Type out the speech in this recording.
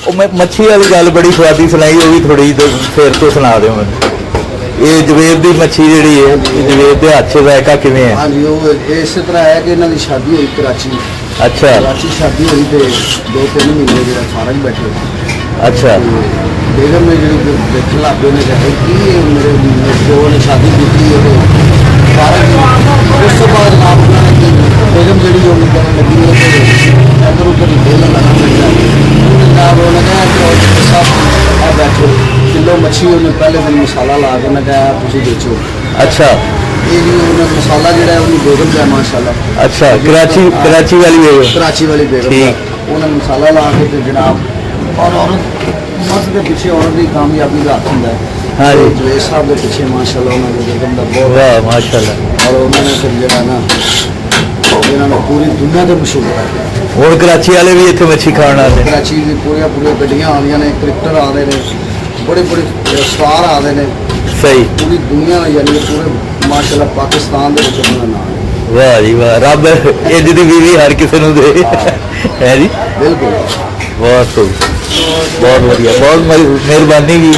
मच्छी वाली गल बड़ी स्वादी सुनाई, वो भी थोड़ी फिर तो सुना दो मैं। ये जवेद की मच्छी जी है, जवेद के हाथ से जायका किवें है? हाँ जी, वो इस तरह है कि इन्हों की शादी हुई कराची। अच्छा, कराची शादी हुई तो 2-3 महीने जो सारा ही बैठे। अच्छा, बेगम ने जो देख लग ने कहा कि मेरे प्यो ने शादी की सारा उस तो बाद जनाब उन्होंने बेगम जी कहने लगी इधर उधर बोलने लगा जनाब उन्होंने कहा कि साहब बैठो, किलो मच्छी उन्हें पहले दिन मसाला ला के उन्हें कहा तुम बेचो। अच्छा, ये जी उन्हें मसाला जो है उन्हें बेगम का माशाल्लाह। अच्छा, कराची वाली बेगम, कराची वाली बेगम उन्हें मसाला ला के जनाब और औरत मर्द के पीछे औरत की कामयाबी का हाथ होंगे। हाँ जी, जवेद साहब के पीछे माशाल्लाह उन्होंने बेगम का बहुत वाह माशाल्लाह। और उन्होंने फिर जो ना इन्होंने पूरी दुनिया के मशहूर है। और कराची वाले भी इतने मच्छी खाने आते? कराची की पूरी गड्डियां आ रही ने, क्रिकेटर आ रहे हैं, बड़े बड़े स्टार आ रहे हैं। सही, पूरी दुनिया यानी कि पूरे माशाल्लाह पाकिस्तान के उन्होंने नाम है। वाह जी वाह, रब इंज दी बीवी हर किसी नूं दे है जी। बिल्कुल, बहुत खूब, बहुत बढ़िया, बहुत मेहरबानी जी।